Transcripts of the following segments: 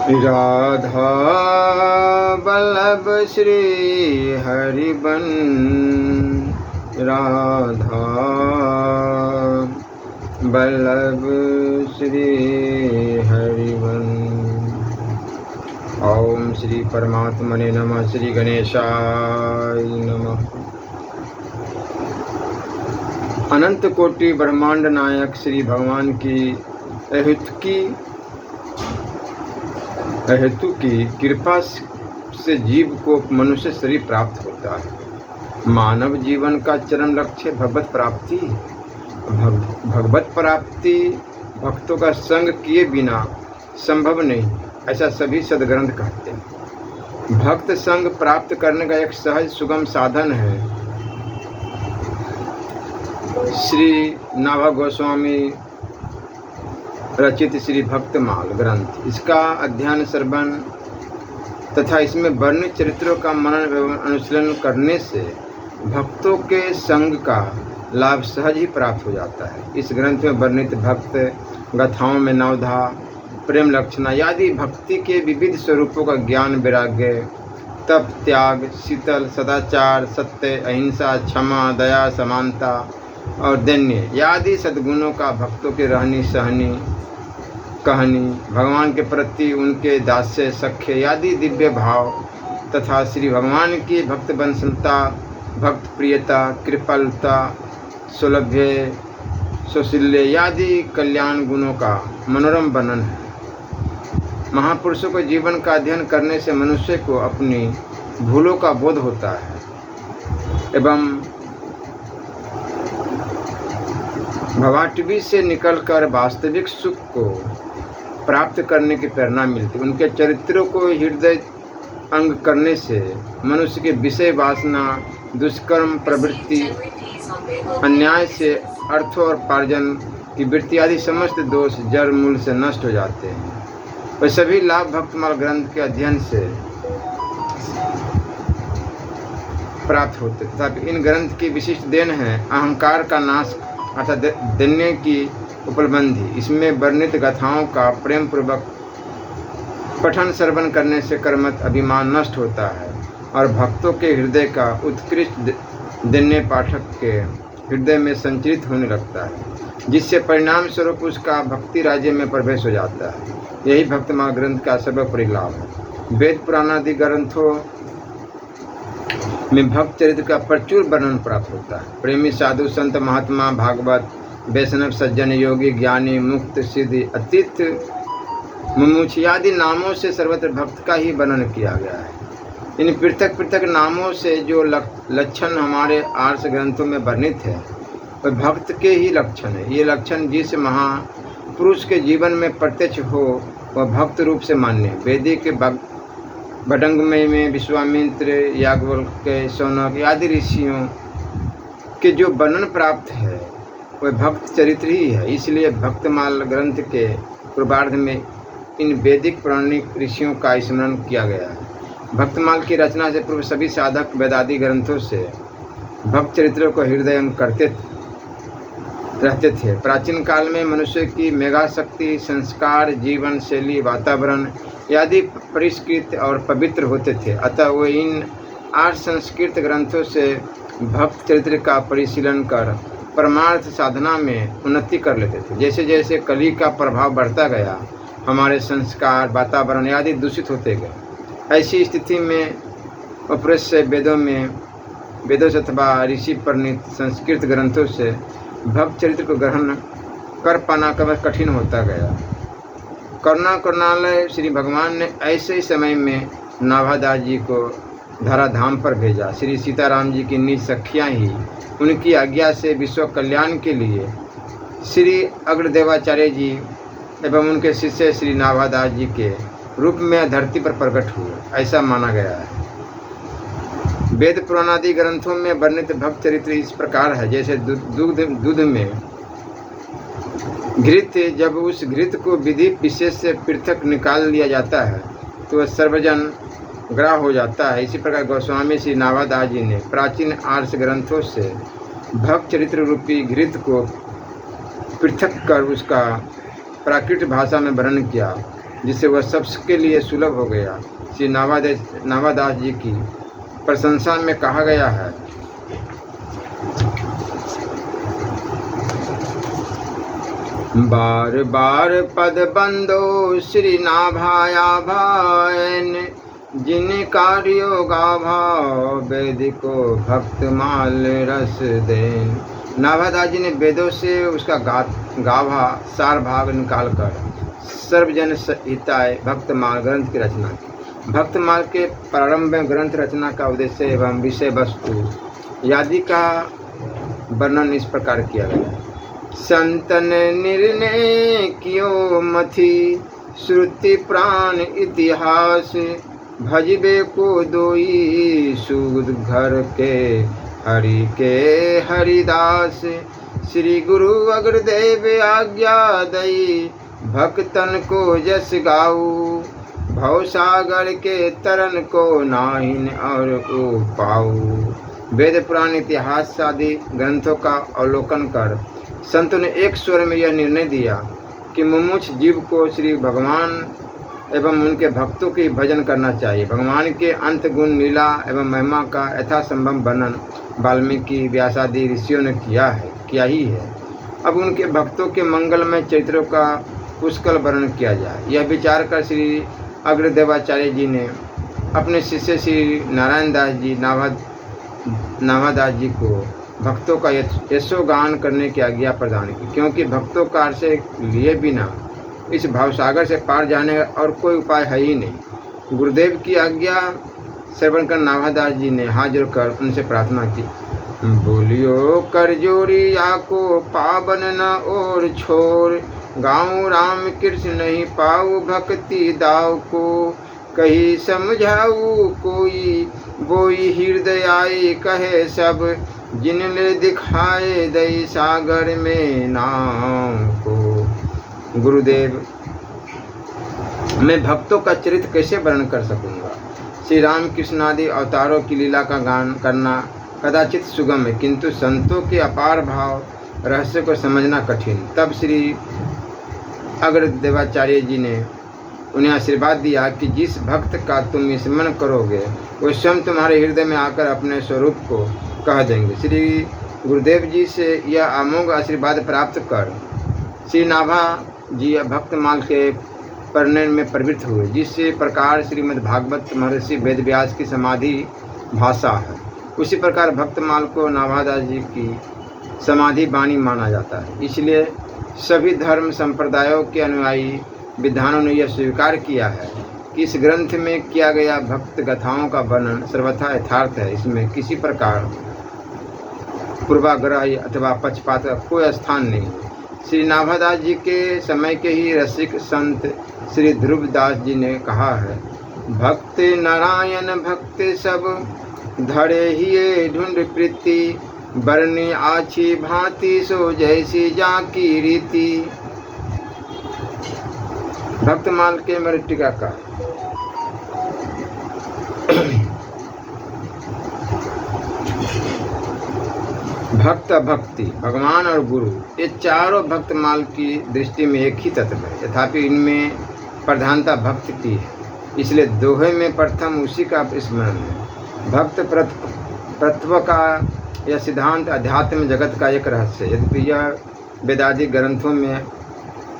राधा वल्लभ श्री हरिबन, राधा वल्लभ श्री हरिबन। ओम श्री परमात्मने नमः। श्री गणेशाय नमः। अनंत कोटि ब्रह्मांड नायक श्री भगवान की अहेतु की कृपा से जीव को मनुष्य शरीर प्राप्त होता है। मानव जीवन का चरम लक्ष्य भगवत प्राप्ति। भगवत प्राप्ति भक्तों का संग किए बिना संभव नहीं, ऐसा सभी सद्ग्रंथ कहते हैं। भक्त संग प्राप्त करने का एक सहज सुगम साधन है श्री नाभा गोस्वामी रचित श्री भक्तमाल ग्रंथ। इसका अध्ययन श्रवण तथा इसमें वर्णित चरित्रों का मनन एवं अनुशीलन करने से भक्तों के संग का लाभ सहज ही प्राप्त हो जाता है। इस ग्रंथ में वर्णित भक्त गाथाओं में नवधा, प्रेम लक्षणा आदि भक्ति के विविध स्वरूपों का ज्ञान, वैराग्य, तप, त्याग, शीतल, सदाचार, सत्य, अहिंसा, क्षमा, दया, समानता और दैन्य आदि सद्गुणों का भक्तों के रहनी सहनी कहानी, भगवान के प्रति उनके दास्य सख्य आदि दिव्य भाव तथा श्री भगवान की भक्त बंसलता, भक्त प्रियता, कृपालुता, सौलभ्य, सौशील्य आदि कल्याण गुणों का मनोरम वर्णन है। महापुरुषों के जीवन का अध्ययन करने से मनुष्य को अपनी भूलों का बोध होता है एवं भवाटवी से निकलकर वास्तविक सुख को प्राप्त करने की प्रेरणा मिलती। उनके चरित्रों को हृदय अंग करने से मनुष्य के विषय वासना, दुष्कर्म प्रवृत्ति, अन्याय से अर्थ और पार्जन की वृत्ति आदि समस्त दोष जड़ मूल से नष्ट हो जाते हैं। वह सभी लाभ भक्तमाल ग्रंथ के अध्ययन से प्राप्त होते। तथापि इन ग्रंथ की विशिष्ट देन है अहंकार का नाश अर्थात दैन्य की उपलब्धि। इसमें वर्णित गाथाओं का प्रेम पूर्वक पठन श्रवण करने से कर्मत अभिमान नष्ट होता है और भक्तों के हृदय का उत्कृष्ट दैन्य पाठक के हृदय में संचरित होने लगता है, जिससे परिणाम स्वरूप उसका भक्ति राज्य में प्रवेश हो जाता है। यही भक्तमाल ग्रंथ का सर्वोपरि लाभ है। वेद पुराण आदि ग्रंथों में भक्त चरित्र का प्रचुर वर्णन प्राप्त होता है। प्रेमी, साधु, संत, महात्मा, भागवत, वैष्णव, सज्जन, योगी, ज्ञानी, मुक्त, सिद्धि, अतीत, मुमुक्षु आदि नामों से सर्वत्र भक्त का ही वर्णन किया गया है। इन पृथक पृथक नामों से जो लक्षण हमारे आर्ष ग्रंथों में वर्णित है वह भक्त के ही लक्षण है। ये लक्षण जिस महापुरुष के जीवन में प्रत्यक्ष हो वह भक्त रूप से मान्य है। वैदिक भटंगमय में विश्वामित्र, याज्ञवल्क्य, शौनक आदि ऋषियों के जो वर्णन प्राप्त है वह भक्त चरित्र ही है। इसलिए भक्तमाल ग्रंथ के पूर्वार्ध में इन वैदिक पौराणिक ऋषियों का स्मरण किया गया है। भक्तमाल की रचना से पूर्व सभी साधक वेदादि ग्रंथों से भक्त चरित्रों को हृदयंग करते रहते थे। प्राचीन काल में मनुष्य की मेगा शक्ति, संस्कार, जीवन शैली, वातावरण आदि परिष्कृत और पवित्र होते थे। अतः वो इन 8 संस्कृत ग्रंथों से भक्त चरित्र का परिशीलन कर परमार्थ साधना में उन्नति कर लेते थे। जैसे जैसे कली का प्रभाव बढ़ता गया हमारे संस्कार, वातावरण आदि दूषित होते गए। ऐसी स्थिति में अपृष्ठ वेदों से अथवा ऋषि प्रणीत संस्कृत ग्रंथों से भक्त चरित्र को ग्रहण कर पाना कठिन होता गया। करुणालय श्री भगवान ने ऐसे ही समय में नाभादास जी को धराधाम पर भेजा। श्री सीताराम जी की निज सखियाँ ही उनकी आज्ञा से विश्व कल्याण के लिए श्री अग्रदेवाचार्य जी एवं उनके शिष्य श्री नाभादास जी के रूप में धरती पर प्रकट हुए, ऐसा माना गया है। वेद पुराणादि ग्रंथों में वर्णित भक्त चरित्र इस प्रकार है। जैसे दूध में घृत, जब उस घृत को विधि विशेष से पृथक निकाल लिया जाता है तो वह सर्वजन ग्राह हो जाता है। इसी प्रकार गोस्वामी श्री नाभादास जी ने प्राचीन आर्ष ग्रंथों से भक्त चरित्र रूपी घृत को पृथक कर उसका प्राकृत भाषा में वर्णन किया जिससे वह सबके लिए सुलभ हो गया। श्री नाभादास जी की प्रशंसा में कहा गया है, बार बार पद बंदो श्री नाभाया भायन, जिन कार्यो गाभाव वेद को भक्त माल रस देन। नाभादास जी ने वेदों से उसका गाभा सार भाग निकालकर सर्वजन हिताय भक्तमाल ग्रंथ की रचना की। भक्तमाल के प्रारंभ में ग्रंथ रचना का उद्देश्य एवं विषय वस्तु आदि का वर्णन इस प्रकार किया गया है। संतन निर्णय कियो मथि, श्रुति प्राण इतिहास, भजबे को दोई सूद घर के हरि के हरिदास। श्री गुरु अग्रदेव आज्ञा दई, भक्तन को जस गाऊ, भवसागर के तरन को नाहिन और को पाऊ। वेद पुराण इतिहास आदि ग्रंथों का अवलोकन कर संतों ने एक स्वर में यह निर्णय दिया कि मुमुक्ष जीव को श्री भगवान एवं उनके भक्तों के भजन करना चाहिए। भगवान के अंत गुण लीला एवं महिमा का यथासंभव वर्णन वाल्मीकि व्यासादि ऋषियों ने किया ही है। अब उनके भक्तों के मंगलमय चरित्रों का पुष्कल वर्णन किया जाए। यह विचार कर श्री अग्रदेवाचार्य जी ने अपने शिष्य श्री नारायण दास जी नाभादास जी को भक्तों का यशोगान करने की आज्ञा प्रदान की, क्योंकि भक्तों का आश्रय लिए बिना इस भावसागर से पार जाने का और कोई उपाय है ही नहीं। गुरुदेव की आज्ञा श्रवण कर नाभादास जी ने हाथ जोड़कर उनसे प्रार्थना की, बोलियो कर जोड़ी आको पावन न और छोर, गाँव राम कृष्ण नहीं पाऊ भक्ति दाव को, कही समझाऊ कोई बोई हृदय आई कहे सब, जिनने दिखाए दई सागर में नाम को। गुरुदेव, मैं भक्तों का चरित्र कैसे वर्णन कर सकूंगा। श्री राम कृष्ण आदि अवतारों की लीला का गान करना कदाचित सुगम है, किंतु संतों के अपार भाव रहस्य को समझना कठिन। तब श्री अग्रदेवाचार्य जी ने उन्हें आशीर्वाद दिया कि जिस भक्त का तुम स्मरण करोगे वो स्वयं तुम्हारे हृदय में आकर अपने स्वरूप को कह देंगे। श्री गुरुदेव जी से यह अमोघ आशीर्वाद प्राप्त कर श्री नाभा जी भक्तमाल के परिणय में प्रवृत्त हुए। जिस प्रकार श्रीमद् भागवत महर्षि वेदव्यास की समाधि भाषा है, उसी प्रकार भक्तमाल को नाभादास जी की समाधि वाणी माना जाता है। इसलिए सभी धर्म संप्रदायों के अनुयायी विद्वानों ने यह स्वीकार किया है कि इस ग्रंथ में किया गया भक्त गाथाओं का वर्णन सर्वथा यथार्थ है। इसमें किसी प्रकार पूर्वाग्रह अथवा पक्षपात का कोई स्थान नहीं। श्री नाभादास जी के समय के ही रसिक संत श्री ध्रुवदास जी ने कहा है, भक्त नारायण भक्त सब धड़े ही ढूंढ प्रीति, बरनी आछी भांति सो जैसी जाकी रीति। भक्तमाल के मृतिका का भक्त भक्ति, भगवान और गुरु, ये चारों भक्तमाल की दृष्टि में एक ही तत्व है। तथापि इनमें प्रधानता भक्त की है, इसलिए दोहे में प्रथम उसी का स्मरण है। भक्त प्रत्व का यह सिद्धांत अध्यात्म जगत का एक रहस्य है। यद्यपि यह वेदादि ग्रंथों में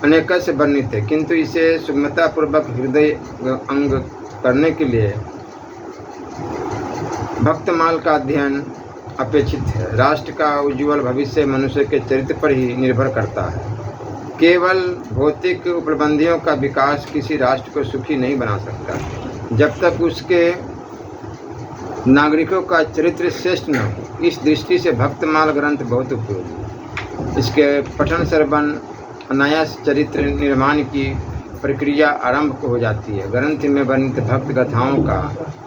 अनेक से वर्णित है, किंतु इसे सुगमतापूर्वक हृदय अंग करने के लिए भक्तमाल का अध्ययन अपेक्षित है। राष्ट्र का उज्ज्वल भविष्य मनुष्य के चरित्र पर ही निर्भर करता है। केवल भौतिक उपलब्धियों का विकास किसी राष्ट्र को सुखी नहीं बना सकता जब तक उसके नागरिकों का चरित्र श्रेष्ठ न हो। इस दृष्टि से भक्तमाल ग्रंथ बहुत उपयोगी। इसके पठन श्रवण अनायास चरित्र निर्माण की प्रक्रिया आरंभ हो जाती है। ग्रंथ में वर्णित भक्त गाथाओं का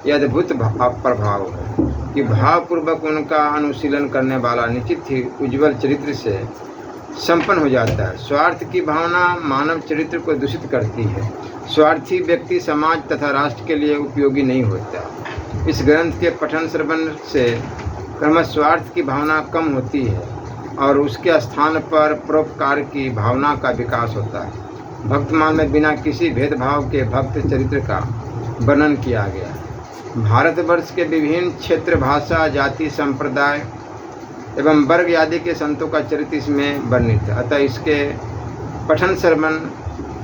यह अद्भुत प्रभाव है कि भावपूर्वक उनका अनुशीलन करने वाला निश्चित ही उज्ज्वल चरित्र से संपन्न हो जाता है। स्वार्थ की भावना मानव चरित्र को दूषित करती है। स्वार्थी व्यक्ति समाज तथा राष्ट्र के लिए उपयोगी नहीं होता। इस ग्रंथ के पठन श्रवण से क्रमश स्वार्थ की भावना कम होती है और उसके स्थान पर परोपकार की भावना का विकास होता है। भक्तमाल में बिना किसी भेदभाव के भक्त चरित्र का वर्णन किया गया। भारतवर्ष के विभिन्न क्षेत्र, भाषा, जाति, संप्रदाय एवं वर्ग आदि के संतों का चरित्र इसमें वर्णित है। अतः इसके पठन श्रवण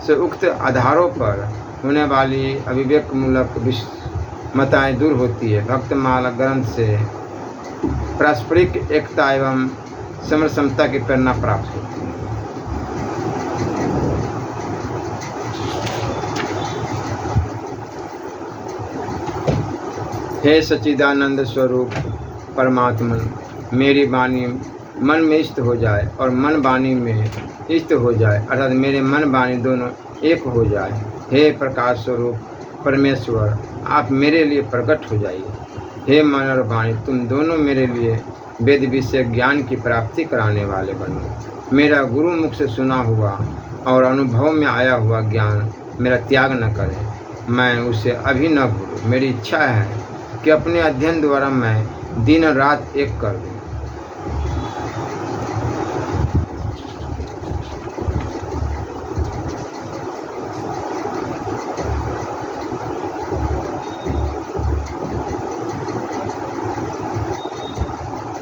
से उक्त आधारों पर होने वाली अविवेकमूलक विषमताएँ दूर होती है। भक्तमाल ग्रंथ से पारस्परिक एकता एवं समरसमता की प्रेरणा प्राप्त होती है। हे सच्चिदानंद स्वरूप परमात्मन, मेरी वाणी मन में इष्ट हो जाए और मन वाणी में इष्ट हो जाए, अर्थात मेरे मन वाणी दोनों एक हो जाए। हे प्रकाश स्वरूप परमेश्वर, आप मेरे लिए प्रकट हो जाइए। हे मन और वाणी, तुम दोनों मेरे लिए वेद विषय ज्ञान की प्राप्ति कराने वाले बनो। मेरा गुरु मुख से सुना हुआ और अनुभव में आया हुआ ज्ञान मेरा त्याग न करें, मैं उसे अभी न भूलूं। मेरी इच्छा है कि अपने अध्ययन द्वारा मैं दिन रात एक कर दूं।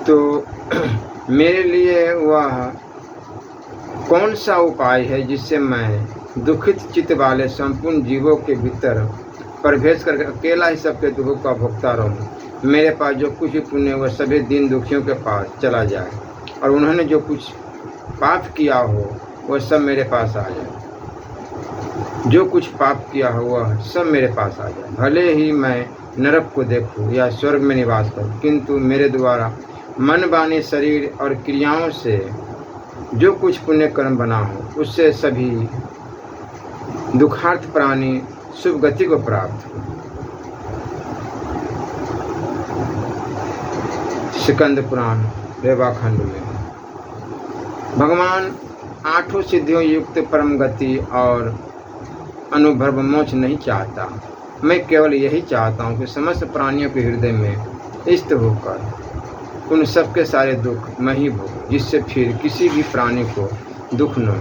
तो मेरे लिए वह कौन सा उपाय है जिससे मैं दुखित चित्त वाले संपूर्ण जीवों के भीतर प्रवेश करके अकेला ही सबके दुखों का भोगता रहूं। मेरे पास जो कुछ भी पुण्य वह सभी दीन दुखियों के पास चला जाए और उन्होंने जो कुछ पाप किया हो वह सब मेरे पास आ जाए। जो कुछ पाप किया हो वह सब मेरे पास आ जाए। भले ही मैं नरक को देखूं या स्वर्ग में निवास करूं, किंतु मेरे द्वारा मन, वाणी, शरीर और क्रियाओं से जो कुछ पुण्य कर्म बना हो उससे सभी दुखार्थ प्राणी शुभ गति को प्राप्त हो। स्कंद पुराण रेवाखंड में भगवान आठों सिद्धियों युक्त परम गति और अनुभव मोक्ष नहीं चाहता। मैं केवल यही चाहता हूँ कि समस्त प्राणियों के हृदय में स्थित होकर उन सबके सारे दुख मैं ही भोगूं, जिससे फिर किसी भी प्राणी को दुख न हो,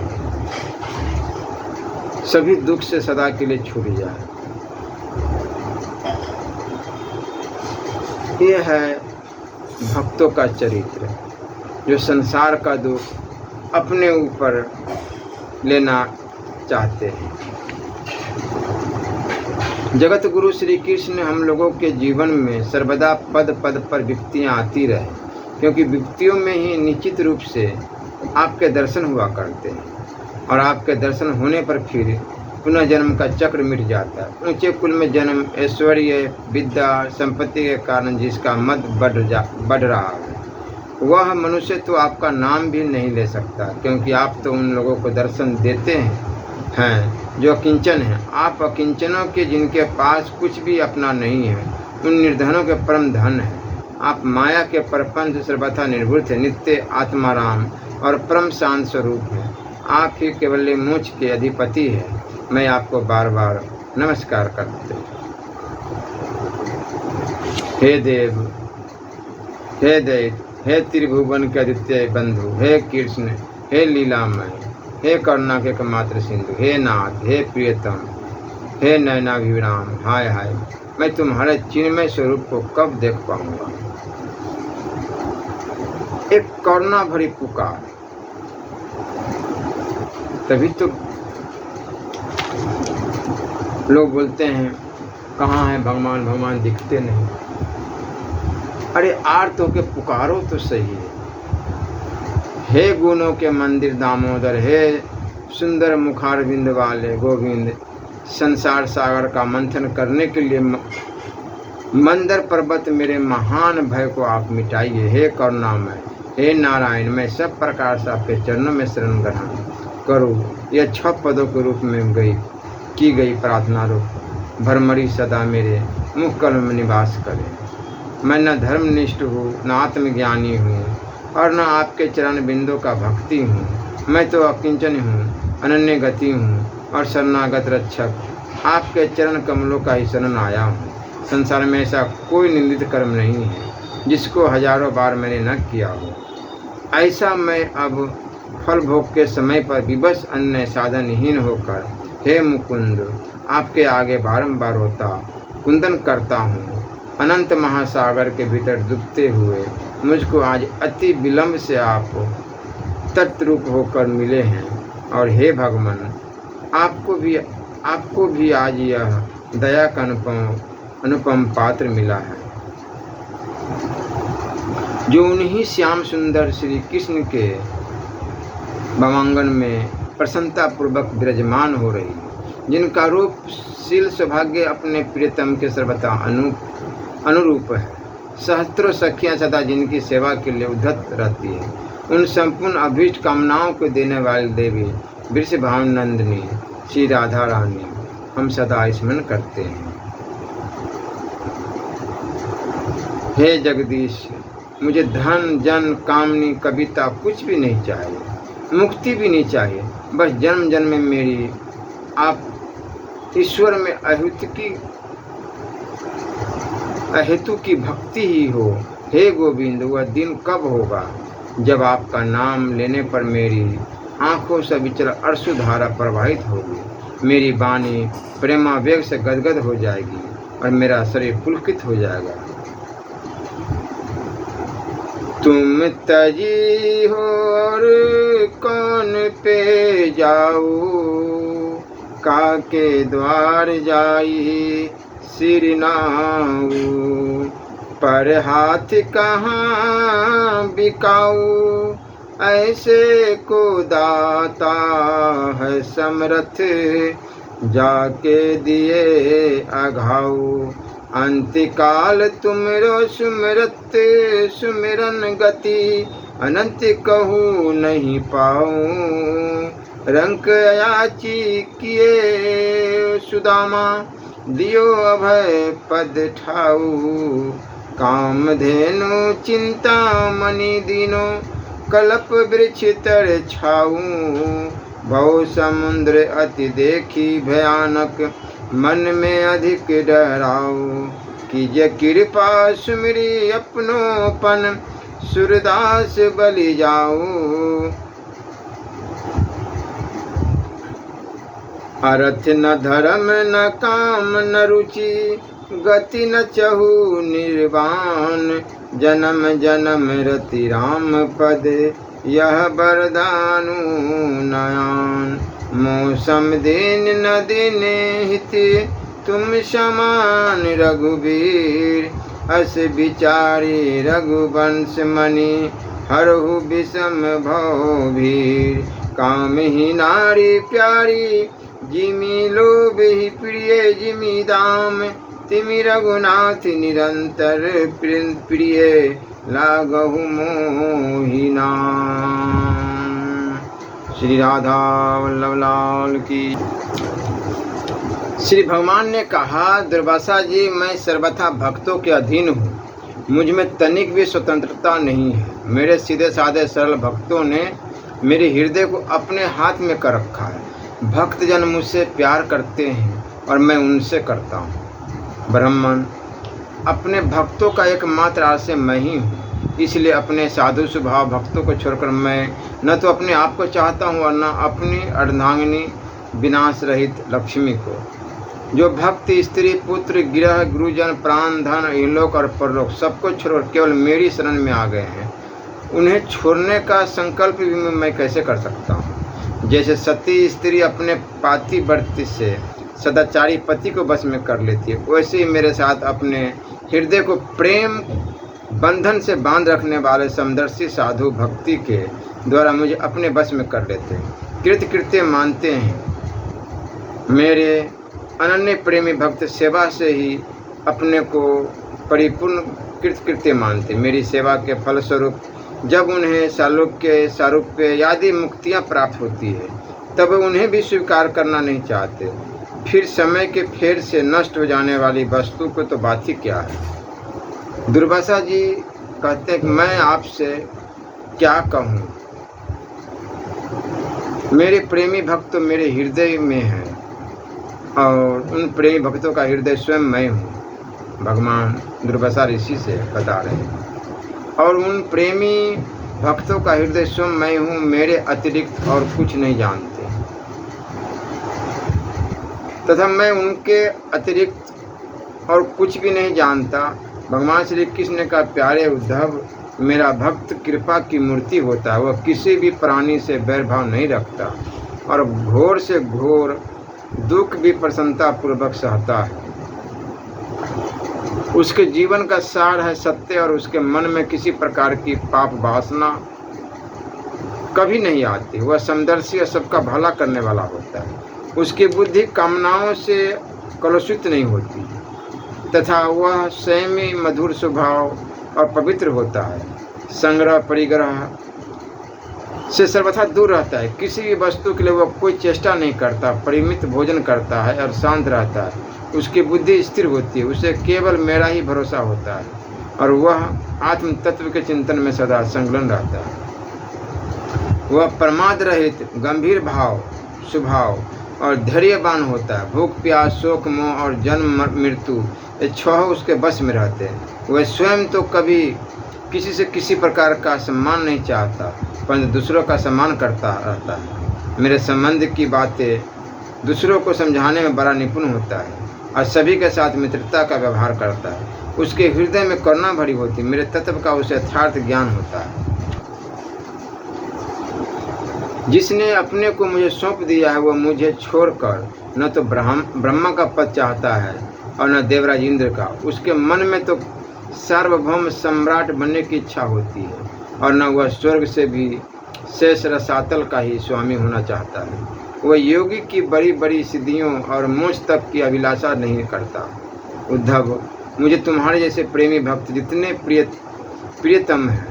सभी दुख से सदा के लिए छूट जाए। ये है भक्तों का चरित्र, जो संसार का दुख अपने ऊपर लेना चाहते हैं। जगत गुरु श्री कृष्ण हम लोगों के जीवन में सर्वदा पद पद पर विपत्तियाँ आती रहे, क्योंकि विपत्तियों में ही निश्चित रूप से आपके दर्शन हुआ करते हैं और आपके दर्शन होने पर फिर पुनः जन्म का चक्र मिट जाता है। ऊंचे कुल में जन्म, ऐश्वर्य, विद्या, संपत्ति के कारण जिसका मद बढ़ रहा है, वह मनुष्य तो आपका नाम भी नहीं ले सकता, क्योंकि आप तो उन लोगों को दर्शन देते हैं जो अकिंचन हैं। आप अकिंचनों के जिनके पास कुछ भी अपना नहीं है, उन निर्धनों के परम धन है। आप माया के प्रपंच सर्वथा निर्वृत्त है, नित्य आत्माराम और परम शांत स्वरूप है। आप ही केवल मोक्ष के अधिपति है। मैं आपको बार बार नमस्कार करते हूँ। हे देव, हे दैत्य, हे त्रिभुवन के आदित्य बंधु, हे कृष्ण, हे लीलामय, हे करुणा के एकमात्र सिंधु, हे नाथ, हे प्रियतम, हे नयनाभिराम, हाय हाय, मैं तुम्हारे चिन्मय स्वरूप को कब देख पाऊंगा। एक करुणा भरी पुकार, तभी तो लोग बोलते हैं कहाँ है भगवान, भगवान दिखते नहीं। अरे आर्त होके पुकारो तो सही है। हे गुणों के मंदिर दामोदर, हे सुंदर मुखारविंद वाले गोविंद, संसार सागर का मंथन करने के लिए मंदर पर्वत मेरे महान भय को आप मिटाइए। हे करुणामय, हे नारायण, मैं सब प्रकार से आपके चरणों में शरण ग्रहण करूँ। यह 6 पदों के रूप में की गई प्रार्थना रूप भरमरी सदा मेरे मुख कल में निवास करे। मैं न धर्मनिष्ठ हूँ, न आत्मज्ञानी हूँ और न आपके चरण बिंदु का भक्ति हूँ। मैं तो अकिंचन हूँ, अनन्य गति हूँ और शरणागत रक्षक, आपके चरण कमलों का ही शरण आया हूँ। संसार में ऐसा कोई निंदित कर्म नहीं है जिसको हजारों बार मैंने न किया हो। ऐसा मैं अब फल भोग के समय पर विवश अन्य साधनहीन होकर हे मुकुंद आपके आगे बारंबार होता कुंदन करता हूँ। अनंत महासागर के भीतर डूबते हुए मुझको आज अति विलंब से आप तत्रूप होकर मिले हैं। और हे भगवान आपको भी आज यह दया का अनुपम पात्र मिला है जो उन्हीं श्याम सुंदर श्री कृष्ण के भवांगन में प्रसन्नता पूर्वक विराजमान हो रही है, जिनका रूप शील सौभाग्य अपने प्रियतम के सर्वथा अनुरूप है। सहस्त्रों सखियां सदा जिनकी सेवा के लिए उद्धत रहती है, उन संपूर्ण अभीष्ट कामनाओं को देने वाली देवी वृषभानु नंदिनी श्री राधा रानी हम सदा स्मरण करते हैं। हे जगदीश मुझे धन जन कामनी कविता कुछ भी नहीं चाहिए, मुक्ति भी नहीं चाहिए, बस जन्म जन्म में मेरी आप ईश्वर में अहेतु की भक्ति ही हो। हे गोविंद वह दिन कब होगा जब आपका नाम लेने पर मेरी आंखों से विचल अश्रुधारा प्रवाहित होगी, मेरी वाणी प्रेमावेग से गदगद हो जाएगी और मेरा शरीर पुलकित हो जाएगा। तुम तजी हो और कौन पे जाऊं, काके द्वार जाई सिर नाऊ, पर हाथ कहाँ बिकाऊ, ऐसे को दाता है समर्थ, जाके दिए अघाऊ, अंतिकाल तुमरो सुमरत सुमिरन गति, अनंत कहूँ नहीं पाऊँ, रंक याची किए सुदामा, दियो अभय पद ठाऊ, कामधेनु चिंता मणि दीनो, कल्प वृक्ष तर छाऊ, भव समुद्र अति देखी भयानक, मन में अधिक डराऊ, कीजिए कृपा सुमिरी अपनोपन, सूरदास बलि जाऊ, अर्थ न धर्म न काम न रुचि, गति न चहु निर्वाण, जन्म जन्म रति राम पद, यह वरदानु नयान, मौसम दिन न दिन हित, तुम समान रघुवीर, अस विचारी रघुवंश मणि, हरहु विषम भव भीर, काम ही नारी प्यारी, जिमि लोभ ही प्रिय जिमि दाम, तिमि रघुनाथ निरंतर प्रिय, लागहु मोहि नाम। श्री राधा वल्लभ लाल की। श्री भगवान ने कहा, दुर्वासा जी मैं सर्वथा भक्तों के अधीन हूँ, मुझ में तनिक भी स्वतंत्रता नहीं है। मेरे सीधे साधे सरल भक्तों ने मेरे हृदय को अपने हाथ में कर रखा है। भक्तजन मुझसे प्यार करते हैं और मैं उनसे करता हूँ। ब्राह्मण अपने भक्तों का एकमात्र आश्रय मैं ही हूँ, इसलिए अपने साधु स्वभाव भक्तों को छोड़कर मैं न तो अपने आप को चाहता हूँ और न अपनी अर्धांगिनी विनाश रहित लक्ष्मी को। जो भक्त स्त्री पुत्र गृह गुरुजन प्राण धन इहलोक और परलोक सबको छोड़ केवल मेरी शरण में आ गए हैं, उन्हें छोड़ने का संकल्प भी मैं कैसे कर सकता हूँ। जैसे सती स्त्री अपने पाती व्रत से सदाचारी पति को बस में कर लेती है, वैसे ही मेरे साथ अपने हृदय को प्रेम बंधन से बांध रखने वाले समदर्शी साधु भक्ति के द्वारा मुझे अपने बस में कर लेते हैं, कृत्य मानते हैं। मेरे अनन्य प्रेमी भक्त सेवा से ही अपने को परिपूर्ण कृत्य मानते। मेरी सेवा के फलस्वरूप जब उन्हें सारूप्य आदि मुक्तियाँ प्राप्त होती है, तब उन्हें भी स्वीकार करना नहीं चाहते। फिर समय के फेर से नष्ट हो जाने वाली वस्तु को तो बात ही क्या है। दुर्वासा जी कहते हैं कि मैं आपसे क्या कहूँ, मेरे प्रेमी भक्त तो मेरे हृदय में हैं और उन प्रेमी भक्तों का हृदय स्वयं मैं हूँ। भगवान दुर्वासा ऋषि से बता रहे हैं। और उन प्रेमी भक्तों का हृदय स्वयं मैं हूँ, मेरे अतिरिक्त और कुछ नहीं जानते, तथा मैं उनके अतिरिक्त और कुछ भी नहीं जानता। भगवान श्री कृष्ण ने कहा, प्यारे उद्धव, मेरा भक्त कृपा की मूर्ति होता है। वह किसी भी प्राणी से बैरभाव नहीं रखता और घोर से घोर दुख भी प्रसन्नता पूर्वक सहता है। उसके जीवन का सार है सत्य और उसके मन में किसी प्रकार की पाप वासना कभी नहीं आती। वह समदर्शी और सबका भला करने वाला होता है। उसकी बुद्धि कामनाओं से कलुषित नहीं होती तथा वह संयमी, मधुर स्वभाव और पवित्र होता है। संग्रह परिग्रह से सर्वथा दूर रहता है। किसी भी वस्तु के लिए वह कोई चेष्टा नहीं करता, परिमित भोजन करता है और शांत रहता है। उसकी बुद्धि स्थिर होती है, उसे केवल मेरा ही भरोसा होता है और वह आत्म तत्व के चिंतन में सदा संलग्न रहता है। वह प्रमाद रहित, गंभीर भाव, स्वभाव और धैर्यवान होता है। भूख, प्यास, शोक, मोह और जन्म मृत्यु ये छह उसके बस में रहते हैं। वह स्वयं तो कभी किसी से किसी प्रकार का सम्मान नहीं चाहता, परंतु दूसरों का सम्मान करता रहता है। मेरे संबंध की बातें दूसरों को समझाने में बड़ा निपुण होता है और सभी के साथ मित्रता का व्यवहार करता है। उसके हृदय में करुणा भरी होती है। मेरे तत्व का उसे यथार्थ ज्ञान होता है। जिसने अपने को मुझे सौंप दिया है, वह मुझे छोड़कर न तो ब्रह्मा का पद चाहता है और न देवराज इंद्र का। उसके मन में तो सार्वभौम सम्राट बनने की इच्छा होती है और न वह स्वर्ग से भी शेष रसातल का ही स्वामी होना चाहता है। वह योगी की बड़ी बड़ी सिद्धियों और मोक्ष तक की अभिलाषा नहीं करता। उद्धव, मुझे तुम्हारे जैसे प्रेमी भक्त जितने प्रियतम हैं,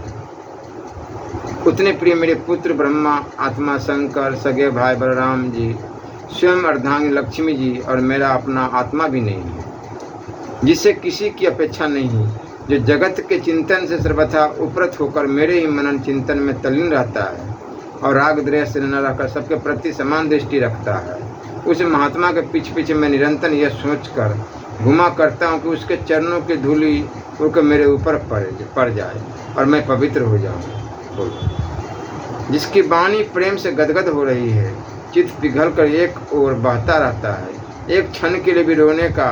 उतने प्रिय मेरे पुत्र ब्रह्मा, आत्मा शंकर, सगे भाई बलराम जी, स्वयं अर्धांगिनी लक्ष्मी जी और मेरा अपना आत्मा भी नहीं है, जिससे किसी की अपेक्षा नहीं, जो जगत के चिंतन से सर्वथा उपरत होकर मेरे ही मनन चिंतन में तल्लीन रहता है और राग द्वेष से न रहकर सबके प्रति समान दृष्टि रखता है। उस महात्मा के पीछे पीछे मैं निरंतर यह सोचकर घुमा करता हूँ कि उसके चरणों की धूलि उड़कर मेरे ऊपर पड़ जाए और मैं पवित्र हो जाऊँ। जिसकी वाणी प्रेम से गदगद हो रही है, चित्त पिघल कर एक ओर बहता रहता है, एक क्षण के लिए भी रोने का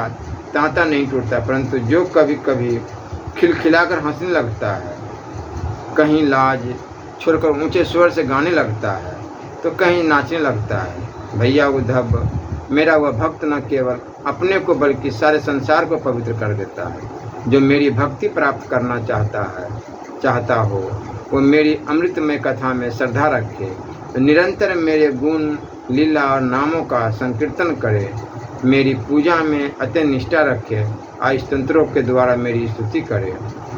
तांता नहीं टूटता, परंतु जो कभी कभी खिलखिलाकर हंसने लगता है, कहीं लाज छोड़कर ऊंचे स्वर से गाने लगता है तो कहीं नाचने लगता है। भैया उद्धव, मेरा वह भक्त न केवल अपने को बल्कि सारे संसार को पवित्र कर देता है। जो मेरी भक्ति प्राप्त करना चाहता हो, वो मेरी अमृतमय कथा में श्रद्धा रखे, निरंतर मेरे गुण, लीला और नामों का संकीर्तन करे, मेरी पूजा में अत्यंत निष्ठा रखे, आयुस्तंत्रों के द्वारा मेरी स्तुति करे,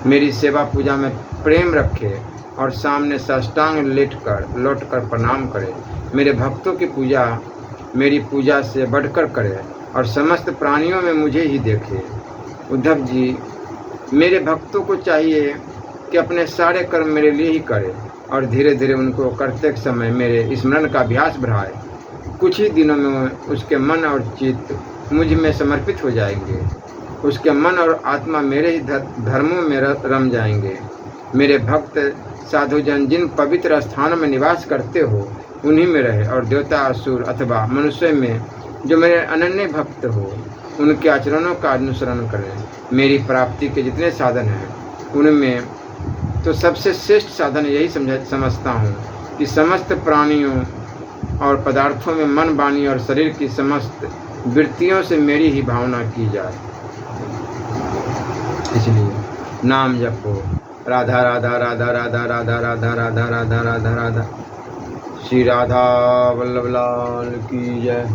मेरी सेवा पूजा में प्रेम रखे और सामने साष्टांग लौटकर प्रणाम करे। मेरे भक्तों की पूजा मेरी पूजा से बढ़कर करे और समस्त प्राणियों में मुझे ही देखे। उद्धव जी, मेरे भक्तों को चाहिए कि अपने सारे कर्म मेरे लिए ही करे और धीरे धीरे उनको करते समय मेरे स्मरण का अभ्यास बढ़ाए। कुछ ही दिनों में उसके मन और चित्त मुझ में समर्पित हो जाएंगे। उसके मन और आत्मा मेरे ही धर्मों में रम जाएंगे। मेरे भक्त साधुजन जिन पवित्र स्थानों में निवास करते हो, उन्हीं में रहे और देवता, असुर अथवा मनुष्य में जो मेरे अनन्य भक्त हो, उनके आचरणों का अनुसरण करें। मेरी प्राप्ति के जितने साधन हैं, उनमें तो सबसे श्रेष्ठ साधन यही समझता हूँ कि समस्त प्राणियों और पदार्थों में मन, वाणी और शरीर की समस्त वृत्तियों से मेरी ही भावना की जाए। इसलिए नाम जपो, राधा राधा राधा राधा राधा राधा राधा राधा राधा राधा। श्री राधा वल्लभ लाल की जय।